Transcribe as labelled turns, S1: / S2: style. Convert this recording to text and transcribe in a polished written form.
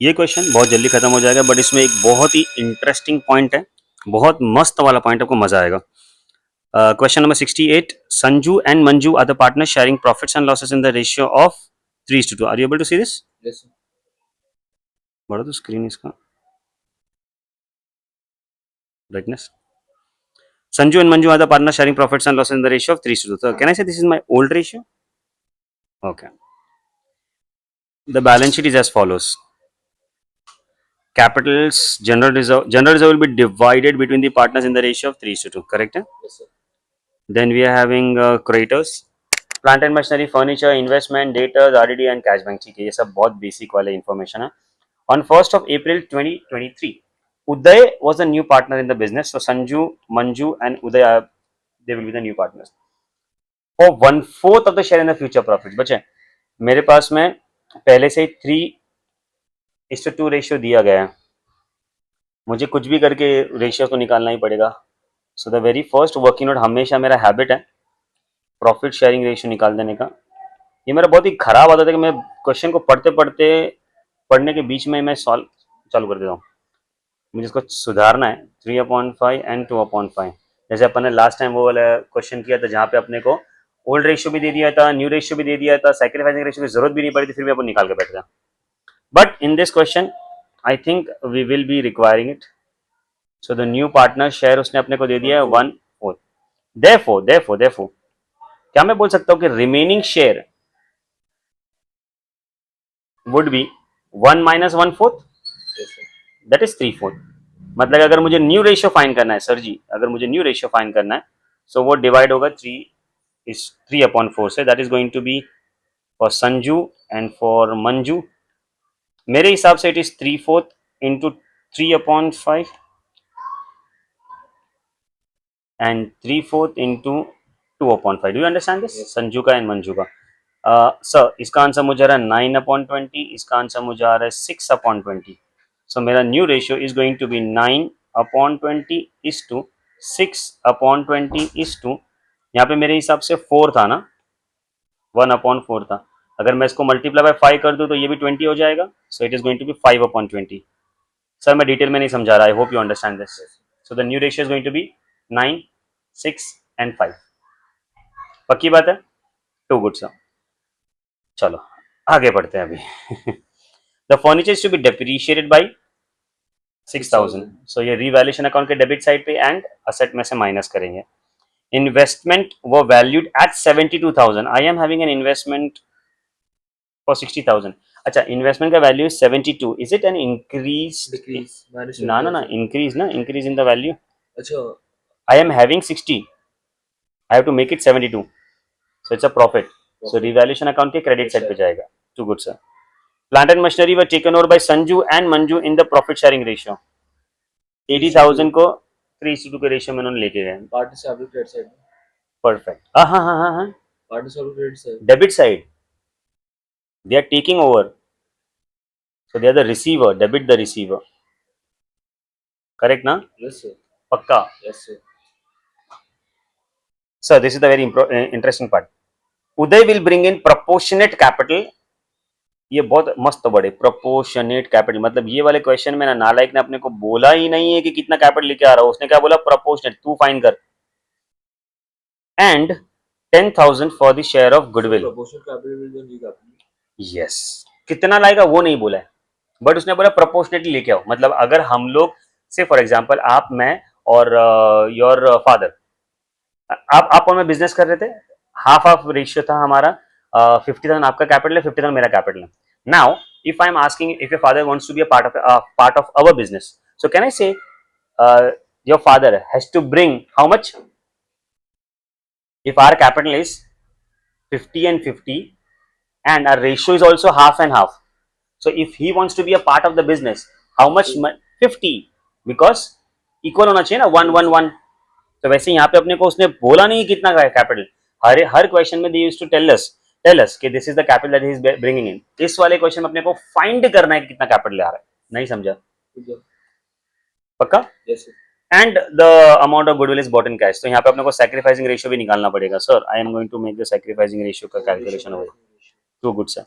S1: ये क्वेश्चन बहुत जल्दी खत्म हो जाएगा, बट इसमें एक बहुत ही इंटरेस्टिंग पॉइंट है, बहुत मस्त वाला पॉइंट, आपको मजा आएगा। Question number 68, Sanju and Manju are the partner sharing profits and losses in the ratio of 3:2। Are you able to see this?
S2: Yes, sir.
S1: बढ़ा दो स्क्रीन इसका brightness. Sanju and Manju are the partners sharing profits and losses in the ratio of 3:2. So can I say this is my old ratio? Okay. The balance sheet is as follows. Capitals, general reserve will be divided between the partners in the ratio of 3:2. Correct?
S2: Yes, sir.
S1: Then we are having creditors, plant and machinery, furniture, investment, data, RDD and cash bank. ठीक है, ये सब बहुत basic वाले information है. On 1st of April 2023, Uday was a new partner in the business. So Sanju, Manju and Uday they will be the new partners. For 1/4 of the share in the future profits. बचे मेरे पास में पहले से 3:2 ratio दिया गया है, मुझे कुछ भी करके रेशियो को निकालना ही पड़ेगा. So the very first working note, हमेशा मेरा हैबिट है प्रॉफिट शेयरिंग रेशियो निकाल देने का. ये मेरा बहुत ही खराब आदत है कि मैं क्वेश्चन को पढ़ने के बीच में मैं सॉल्व चालू कर देता हूँ. मुझे इसको सुधारना है. 3/5 एंड 2/5. जैसे अपन ने लास्ट टाइम वो वाला क्वेश्चन किया था जहाँ पे अपने को ओल्ड रेशियो भी दे दिया था, न्यू रेशियो भी दे दिया था, सैक्रिफाइसिंग रेशियो की जरूरत भी नहीं पड़ी थी, फिर भी अपन निकाल के बैठ गया. But in this question I think we will be requiring it. So the new partner share उसने अपने को दे दिया है 1/4. देयरफॉर क्या मैं बोल सकता हूँ कि remaining share would be 1 - 1/4,
S2: Yes, sir.
S1: That is 3/4. मतलब अगर मुझे न्यू रेशियो फाइंड करना है सर जी, अगर मुझे न्यू रेशियो फाइंड करना है, सो वो डिवाइड होगा 3/4 से. That is going to be for Sanju and for Manju. मेरे हिसाब से it is 3/4 into 3/5 and 3/4 into 2/5. Do you understand this?
S2: Yes.
S1: Sanju का एंड मंजू का. सर इसका आंसर मुझे आ रहा है 9/20, इसका आंसर मुझे आ रहा है 6/20. सो मेरा new ratio is going to be 9/20 is to 6/20 is to, यहाँ पे मेरे हिसाब से 4 था ना, 1/4 था. अगर मैं इसको मल्टीप्लाई बाय 5 कर दूं तो ये भी 20 हो जाएगा. So it is going to be 5/20. Sir मैं डिटेल में नहीं समझा रहा, I hope you understand this. So the new ratio is going to be 9, 6 and 5. पक्की बात है? Too good sir. चलो आगे बढ़ते हैं अभी. The furniture is to be depreciated by 6,000. So ये रिवैल्यूएशन अकाउंट के डेबिट साइड पे एंड असेट में से माइनस करेंगे. इन्वेस्टमेंट वो valued at 72,000. I am having an investment for 60,000. अच्छा, इन्वेस्टमेंट का value 72. Is it an increase?
S2: Decrease. Minus
S1: ना ना ना,
S2: 20,000.
S1: इंक्रीज ना, इंक्रीज इन द वैल्यू.
S2: अच्छा.
S1: I am having 60, I have to make it 72. So it's a profit. So revaluation account के credit side पे जाएगा. Too good sir. Plant and machinery were taken over by Sanju and Manju in the profit sharing ratio. 80,000 को 3:2 के ratio में उन्होंने लेके गए.
S2: Partner से आपके credit side में.
S1: परफेक्ट. हाँ हाँ हाँ हाँ हाँ.
S2: Partner से आपके credit side.
S1: Debit side, they are taking over, so they are the receiver, debit the receiver. Correct ना?
S2: Yes, sir.
S1: पक्का.
S2: Yes, sir.
S1: Sir, this is the very interesting part. Uday will bring in proportionate capital. ये बहुत मस्त बड़े proportionate capital, मतलब ये वाले question में ना नालायक ने अपने को बोला ही नहीं है कि कितना कैपिटल लेके आ रहा है. उसने क्या बोला? प्रोपोर्शनेट. तू फाइन कर. And 10,000 for the share of goodwill.
S2: Proportional capital will be the new capital.
S1: Yes. कितना लाएगा वो नहीं बोला है, बट उसने बोला प्रोपोर्शनेटली लेके आओ. मतलब अगर हम लोग से फॉर एग्जांपल आप, मैं और योर फादर, आप और मैं बिजनेस कर रहे थे, हाफ हाफ रेशियो था हमारा. 50,000 आपका कैपिटल है, 50,000 मेरा कैपिटल है. Now if I'm asking if your father wants to be a part of our business, so can I say your father has to bring how much? If our capital is 50 and 50 and our ratio is also half and half, so if he wants to be a part of the business, how much? 50, because equal होना चाहिए ना, 1 1 1. तो वैसे यहाँ पे अपने को उसने बोला नहीं कितना कैपिटल. हर क्वेश्चन में they used to tell us कि this is the capital that he is bringing in. इस वाले क्वेश्चन में अपने को फाइंड करना है कि कितना कैपिटल आ रहा है. नहीं समझा?
S2: Good job.
S1: पक्का?
S2: Yes, sir.
S1: And the amount of goodwill is bought in cash. तो यहाँ पे अपने को सैक्रिफाइसिंग रेशियो भी निकालना पड़ेगा. Sir I am going to make the sacrificing ratio का कैलकुलेशन होगा. Too good sir.